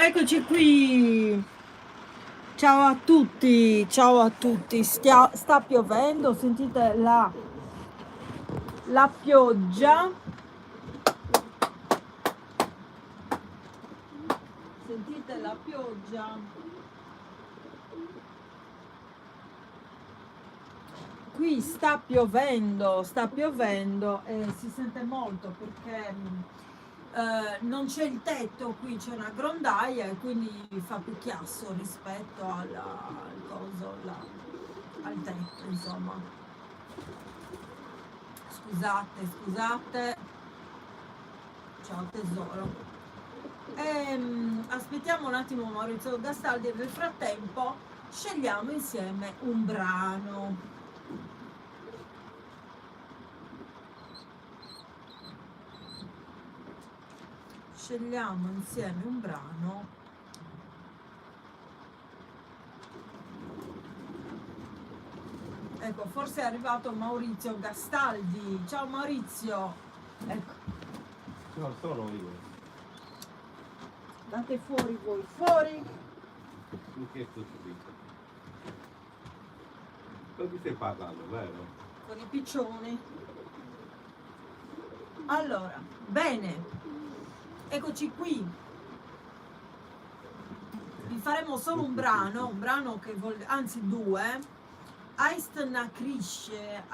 Eccoci qui. Ciao a tutti, ciao a tutti. Sta piovendo, sentite la pioggia. Sentite la pioggia. Qui sta piovendo e si sente molto perché non c'è il tetto, qui c'è una grondaia e quindi fa più chiasso rispetto al tetto, insomma. Scusate. Ciao tesoro. Aspettiamo un attimo Maurizio Gastaldi e nel frattempo scegliamo insieme un brano. Scegliamo insieme un brano. Ecco, forse è arrivato Maurizio Gastaldi. Ciao Maurizio. Ecco. Non sono io. Date fuori voi, fuori. Di che sto subito? Con chi stai parlando, vero? Con i piccioni. Allora, bene. Eccoci qui. Vi faremo solo un brano che anzi due. Aist Nakrisce.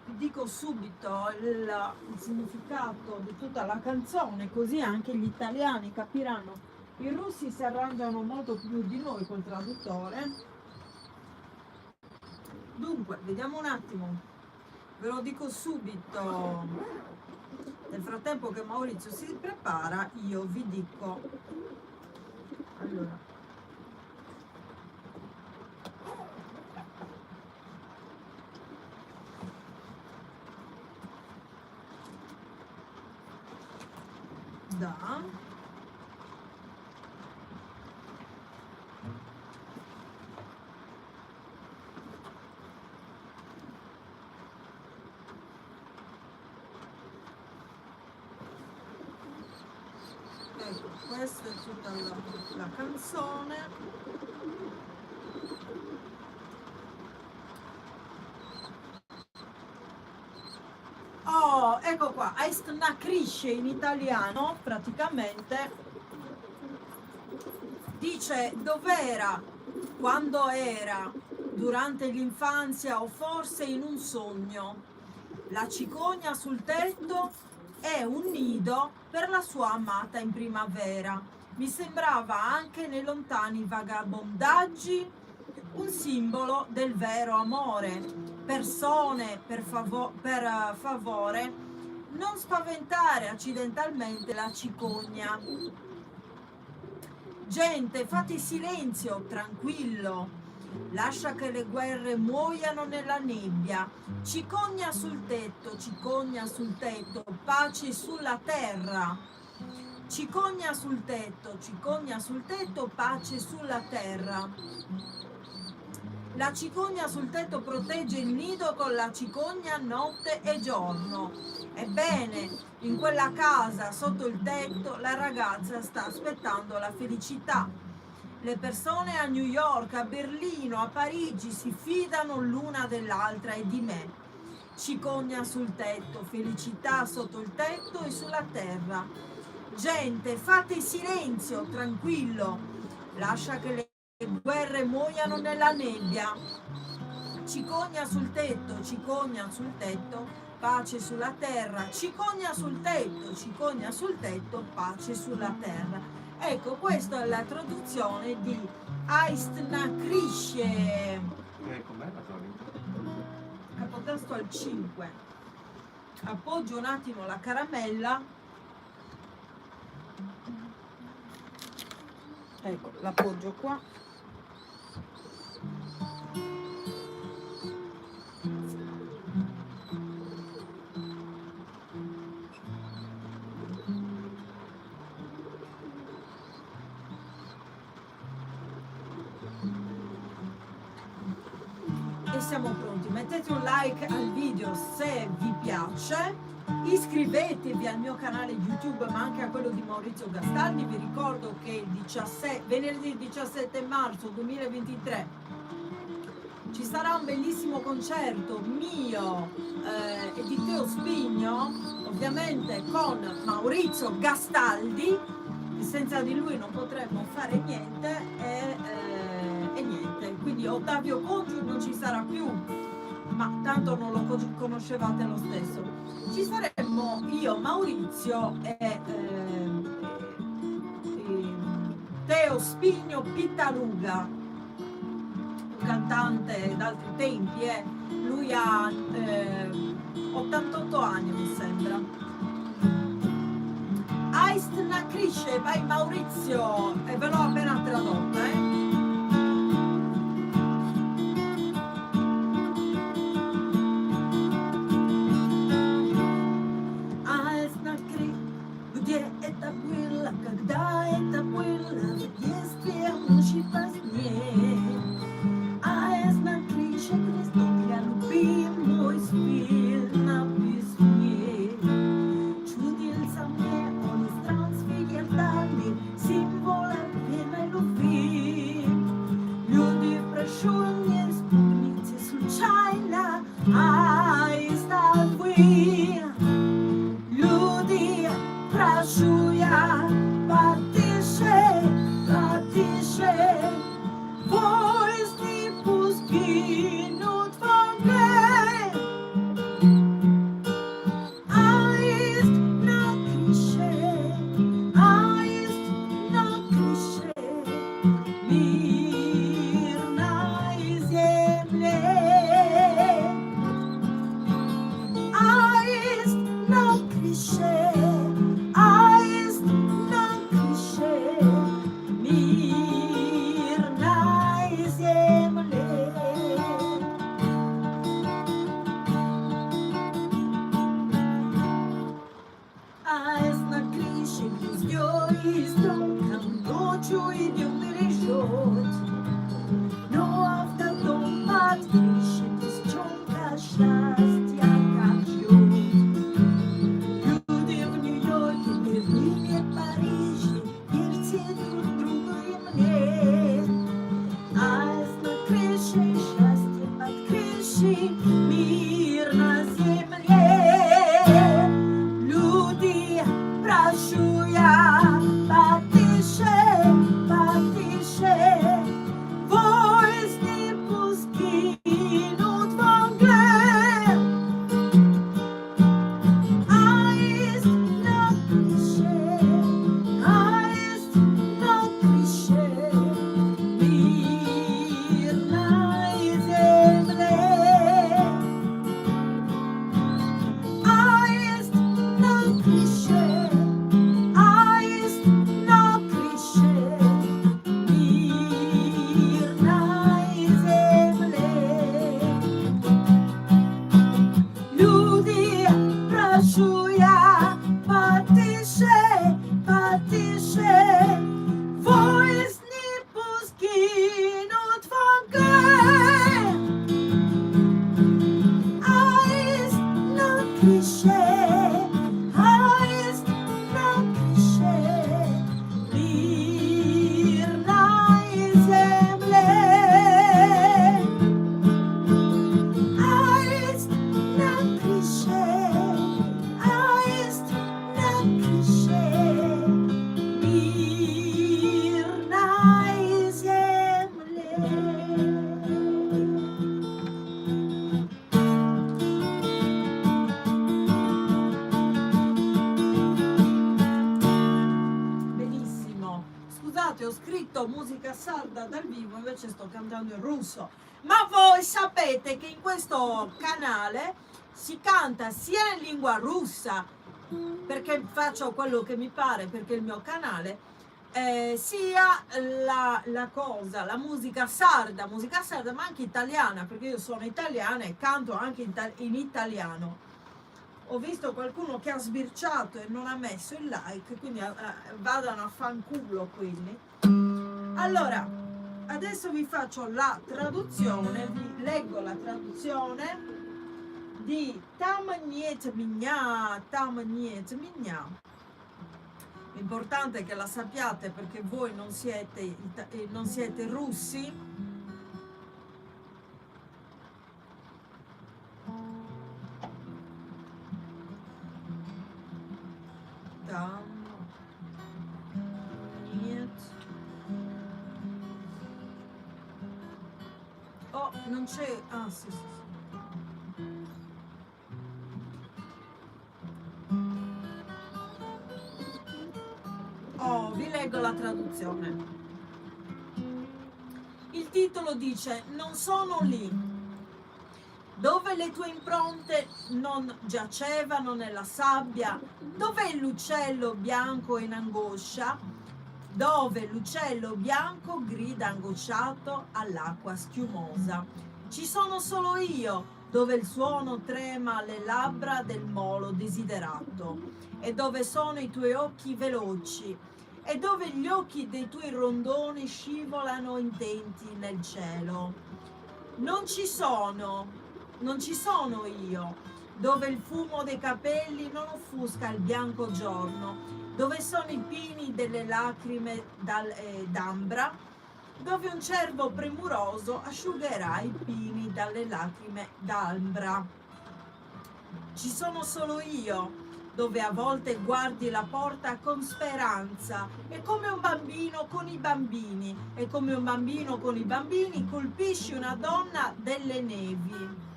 Vi dico subito il significato di tutta la canzone, così anche gli italiani capiranno. I russi si arrangiano molto più di noi col traduttore. Dunque, vediamo un attimo, ve lo dico subito. Nel frattempo che Maurizio si prepara, io vi dico. Allora. Da. Ecco, questa è tutta la canzone. Oh, ecco qua, Aist Nakrisce in italiano praticamente dice dov'era, quando era, durante l'infanzia o forse in un sogno. La cicogna sul tetto è un nido per la sua amata in primavera. Mi sembrava anche nei lontani vagabondaggi un simbolo del vero amore. Persone, per favore, non spaventare accidentalmente la cicogna. Gente, fate silenzio, tranquillo. Lascia che le guerre muoiano nella nebbia. Cicogna sul tetto, pace sulla terra. Cicogna sul tetto, pace sulla terra. La cicogna sul tetto protegge il nido con la cicogna notte e giorno. Ebbene, in quella casa sotto il tetto la ragazza sta aspettando la felicità. Le persone a New York, a Berlino, a Parigi si fidano l'una dell'altra e di me. Cicogna sul tetto, felicità sotto il tetto e sulla terra. Gente, fate silenzio, tranquillo. Lascia che le guerre muoiano nella nebbia. Cicogna sul tetto, pace sulla terra. Cicogna sul tetto, pace sulla terra. Ecco, questa è la traduzione di Aist Nakrisce. Com'è la solita? Capotesto al 5. Appoggio un attimo la caramella. Ecco, l'appoggio qua. E siamo pronti. Mettete un like al video se vi piace Iscrivetevi al mio canale YouTube, ma anche a quello di Maurizio Gastaldi. Vi ricordo che venerdì 17 marzo 2023 ci sarà un bellissimo concerto mio e di Teo Spigno, ovviamente con Maurizio Gastaldi, che senza di lui non potremmo fare niente, e niente. Quindi Ottavio Congiu non ci sarà più, ma tanto non lo conoscevate lo stesso. Ci saremmo io, Maurizio e Teo Spigno Pittaluga, cantante d'altri tempi, lui ha 88 anni mi sembra. Aist Nakrisce, vai Maurizio, e ve l'ho appena tradotta, Aist Nakri, где это было, когда это было, в детстве ночи позднее. Любимый спил на письме. Чудился мне он из трансфигертальный символ верной любви. Люди, прошу, не вспомните случайно, это вы. Люди, прошу я, потише, потише. Поезд не пуски. Ho scritto musica sarda dal vivo, invece sto cantando in russo. Ma voi sapete che in questo canale si canta sia in lingua russa, perché faccio quello che mi pare, perché è il mio canale, sia la musica sarda, ma anche italiana, perché io sono italiana e canto anche in italiano. Ho visto qualcuno che ha sbirciato e non ha messo il like, quindi vadano a fanculo quelli. Allora, adesso vi faccio la traduzione, vi leggo la traduzione di Tam Niet Migna, Tam Niet Migna. L'importante è che la sappiate perché voi non siete russi. Tam Niet. Oh, non c'è. Ah, sì, sì, sì. Oh, vi leggo la traduzione. Il titolo dice: non sono lì, dove le tue impronte non giacevano nella sabbia, dov'è l'uccello bianco in angoscia, dove l'uccello bianco grida angosciato all'acqua schiumosa. Ci sono solo io, dove il suono trema alle labbra del molo desiderato, e dove sono i tuoi occhi veloci, e dove gli occhi dei tuoi rondoni scivolano intenti nel cielo. Non ci sono io, dove il fumo dei capelli non offusca il bianco giorno, dove sono i pini delle lacrime d'ambra, dove un cervo premuroso asciugherà i pini dalle lacrime d'ambra. Ci sono solo io, dove a volte guardi la porta con speranza, e come un bambino con i bambini, e come un bambino con i bambini colpisci una donna delle nevi.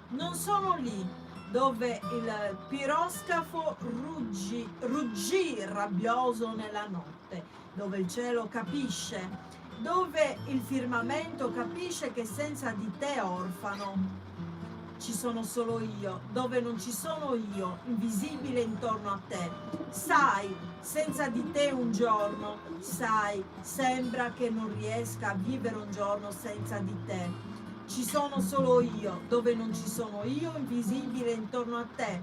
Non sono lì, dove il piroscafo ruggì rabbioso nella notte, dove il cielo capisce, dove il firmamento capisce che senza di te è orfano. Ci sono solo io, dove non ci sono io, invisibile intorno a te. Sai, senza di te un giorno, sai, sembra che non riesca a vivere un giorno senza di te. Ci sono solo io, dove non ci sono io, invisibile intorno a te.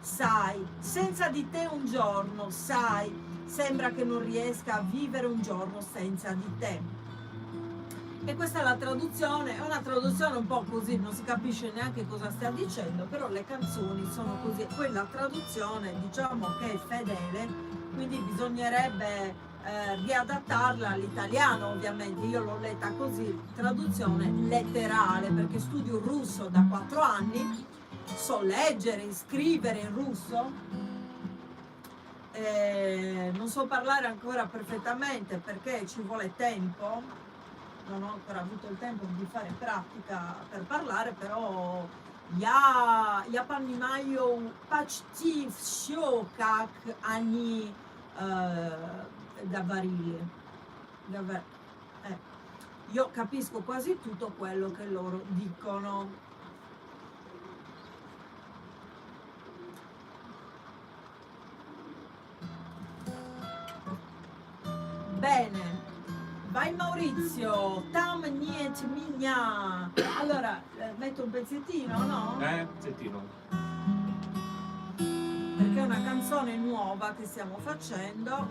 Sai, senza di te un giorno, sai, sembra che non riesca a vivere un giorno senza di te. E questa è la traduzione, è una traduzione un po' così, non si capisce neanche cosa stia dicendo, però le canzoni sono così. Poi la traduzione diciamo che è fedele, quindi bisognerebbe riadattarla all'italiano, ovviamente. Io l'ho letta così, traduzione letterale, perché studio il russo da 4 anni, so leggere, scrivere in russo, non so parlare ancora perfettamente perché ci vuole tempo. Non ho ancora avuto il tempo di fare pratica per parlare, però я понимаю почти все, как они говорили. Io capisco quasi tutto quello che loro dicono. Bene. Vai Maurizio, Tam Niet Migna. Allora, metto un pezzettino, no? Pezzettino. Perché è una canzone nuova che stiamo facendo.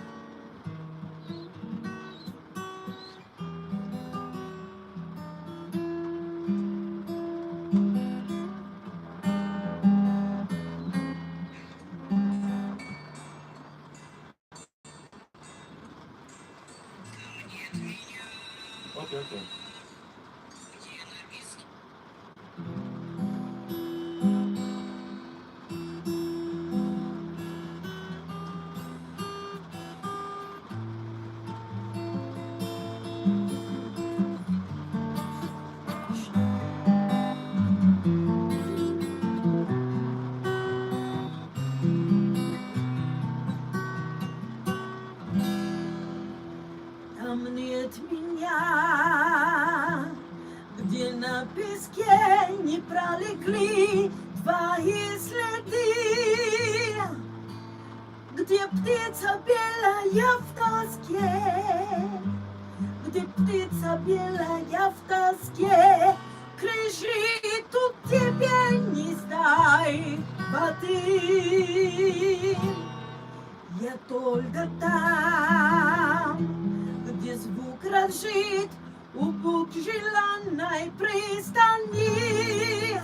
Ok. Там нет меня, где на песке не пролегли твои следы, где птица белая в тоске, где птица белая в тоске, кричит, тут тебе не сдай воды. Я только там, где звук дрожит у бук желанной пристани,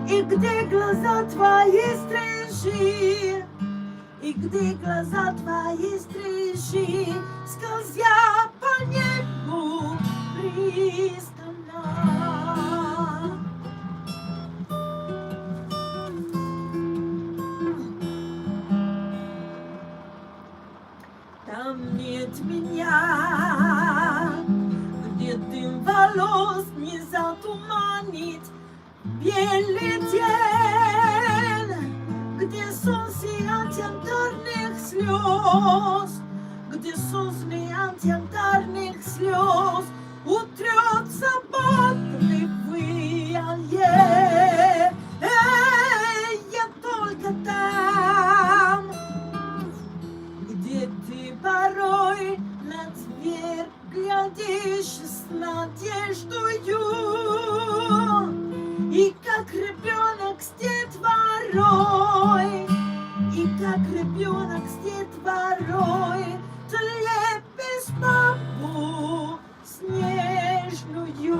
и И где глаза твои стрижи, и где глаза твои стрижи, скользя по небу пристально. Там нет меня, где дым волос не затуманит белый день, где солнце от янтарных слез, где солнце от янтарных слез утрется подливы алье. Я только там, где ты порой на дверь глядишь с надеждою, и как ребенок с детворой, и как ребенок с детворой, ты лепишь бабу снежную.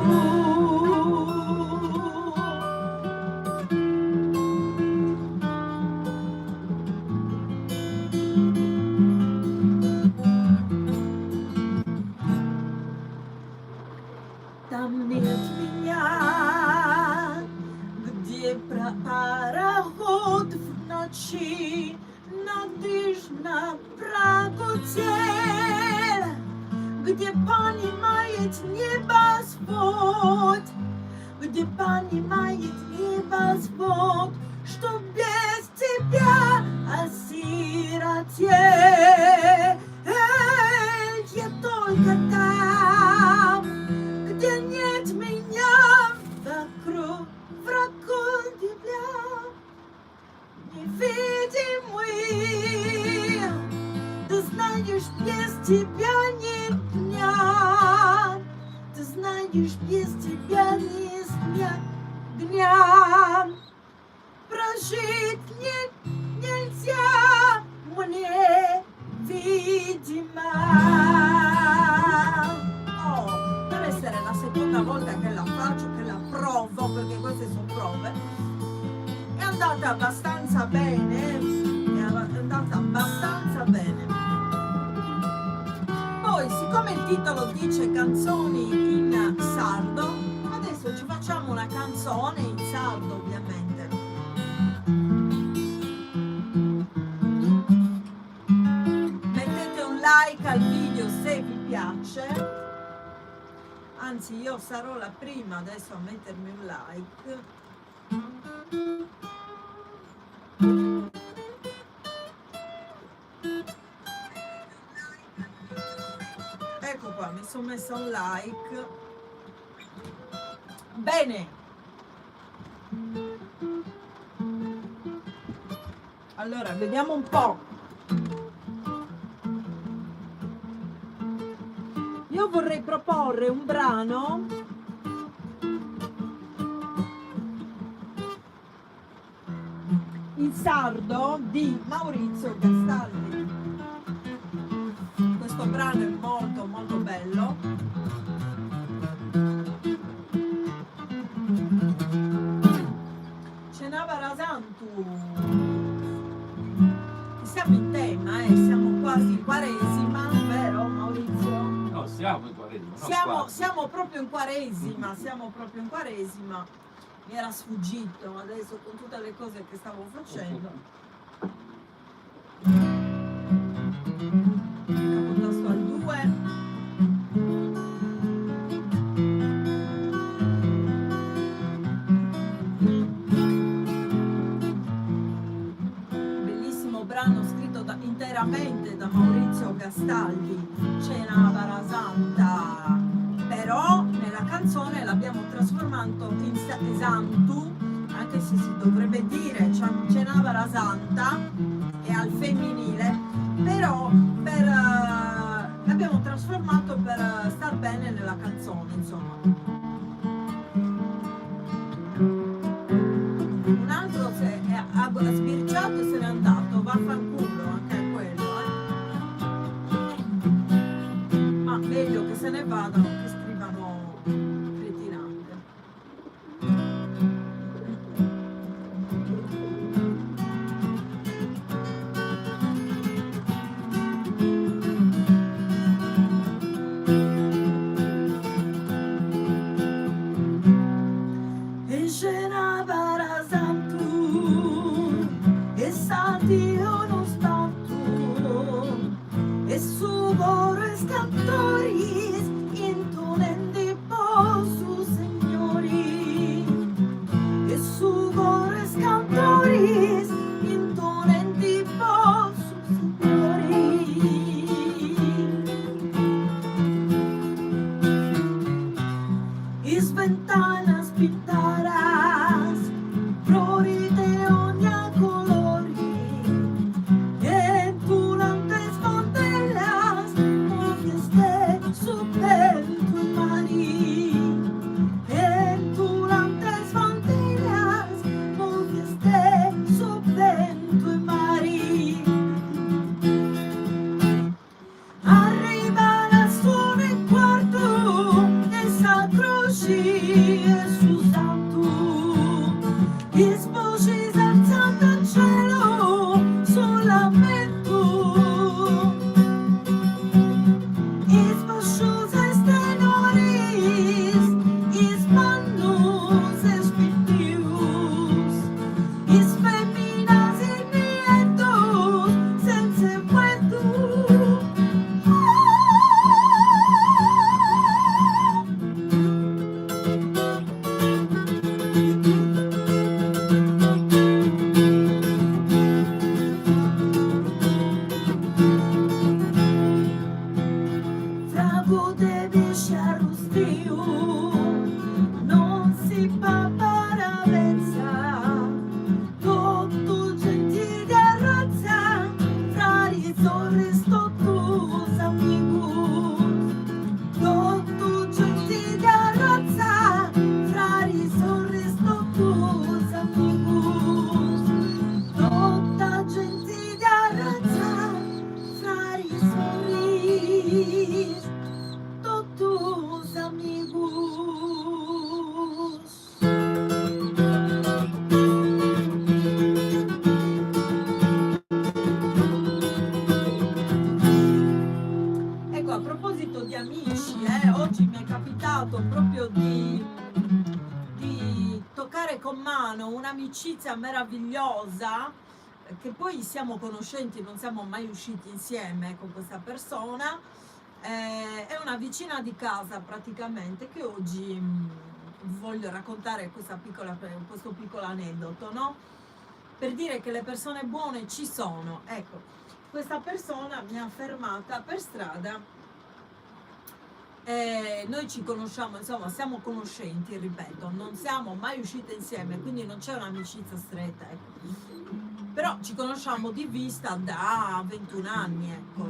Там нет меня, где пароход в ночи надежно прогудел, где понимает небосвод, где понимает небосвод, что без тебя осиротел. Я только там, где нет меня, вокруг врагов тебя невидимый. Ты знаешь, без тебя нет дня, ты знаешь, без тебя нет дня. Прожить нельзя мне, видимо. Deve essere la seconda volta che la faccio, che la provo, perché queste sono prove. È andata abbastanza bene, è andata abbastanza bene. Poi, siccome il titolo dice canzoni in sardo, adesso ci facciamo una canzone in sardo, ovviamente. Mettete un like al video se vi piace. Anzi, io sarò la prima adesso a mettermi un like. Ecco qua, mi sono messa un like. Bene. Allora, vediamo un po'. Io vorrei proporre un brano in sardo di Maurizio Gastaldi. Questo brano è molto molto bello. Cenava Rasantu. Siamo in tema, siamo quasi in Quaresima, vero Maurizio? No, siamo in Quaresima. Siamo proprio in Quaresima, siamo proprio in Quaresima. Mi era sfuggito adesso con tutte le cose che stavo facendo. Capotasto al 2. Brano scritto interamente da Maurizio Gastaldi, Cenava Santa, però nella canzone l'abbiamo trasformato in Santu, anche se si dovrebbe dire Cenava Santa, è al femminile, però l'abbiamo trasformato per star bene nella canzone, insomma. Un altro ha sbirciato e se n'è andato, vaffanculo anche a quello, ma meglio che se ne vadano che scrivano cretinate. Una para santo e Dio non spanto e subores cantores intonendi posso signori e subores cantores intonendi posso signori is ventanas pintarás flores de ogni colori e durantes fondelas movieste su vento mari e durantes fondelas movieste su vento mari arriva la sua e quarto essa croci e su santo sposi alzando al cielo solamente sposciose stenoris manos espitius feminas e nietos senza vuelto. Frago deve arrostio, non si paparavezza, tutto gente di arrazza, fra risorres totus amigos, tutto gente di arrazza, fra risorres totus amigos, tutta gente di arrazza, fra risorres totus amigos. Ecco, a proposito di amici, oggi mi è capitato proprio di toccare con mano un'amicizia meravigliosa, che poi siamo conoscenti, non siamo mai usciti insieme con questa persona. È una vicina di casa praticamente, che oggi voglio raccontare questo piccolo aneddoto, no? Per dire che le persone buone ci sono. Ecco, questa persona mi ha fermata per strada, noi ci conosciamo, insomma siamo conoscenti, ripeto, non siamo mai uscite insieme, quindi non c'è un'amicizia stretta, ecco. Però ci conosciamo di vista da 21 anni, ecco,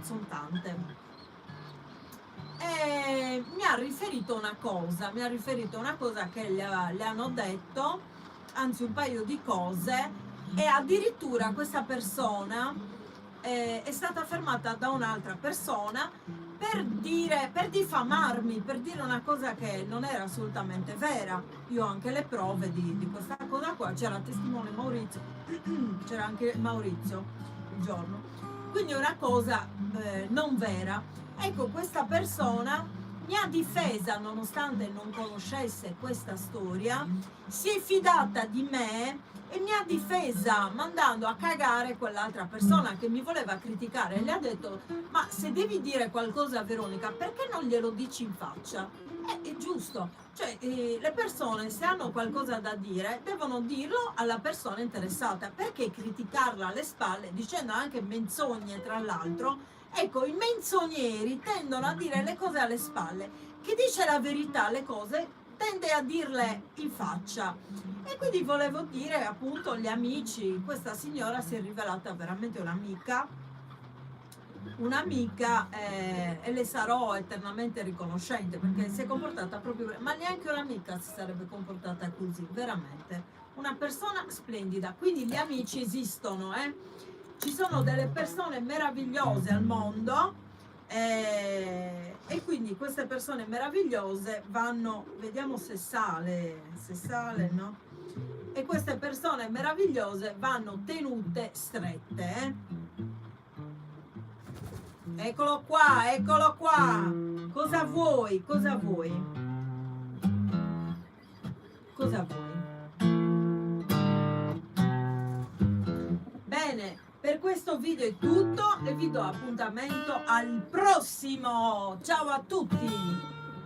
sono tante. E mi ha riferito una cosa che le hanno detto, anzi un paio di cose, e addirittura questa persona è stata fermata da un'altra persona per diffamarmi, per dire una cosa che non era assolutamente vera. Io ho anche le prove di questa cosa qua, c'era il testimone Maurizio, c'era anche Maurizio il giorno, quindi è una cosa non vera. Ecco, questa persona mi ha difesa, nonostante non conoscesse questa storia, si è fidata di me e mi ha difesa mandando a cagare quell'altra persona che mi voleva criticare. Le ha detto: ma se devi dire qualcosa a Veronica, perché non glielo dici in faccia? È giusto, cioè le persone, se hanno qualcosa da dire, devono dirlo alla persona interessata, perché criticarla alle spalle dicendo anche menzogne, tra l'altro. Ecco, i menzogneri tendono a dire le cose alle spalle, chi dice la verità, le cose tende a dirle in faccia. E quindi volevo dire, appunto, gli amici, questa signora si è rivelata veramente un'amica, e le sarò eternamente riconoscente, perché si è comportata proprio, ma neanche un'amica si sarebbe comportata così, veramente una persona splendida. Quindi gli amici esistono, ci sono delle persone meravigliose al mondo, e quindi queste persone meravigliose vanno, vediamo se sale, no? E queste persone meravigliose vanno tenute strette, Eccolo qua, cosa vuoi? Per questo video è tutto e vi do appuntamento al prossimo. Ciao a tutti!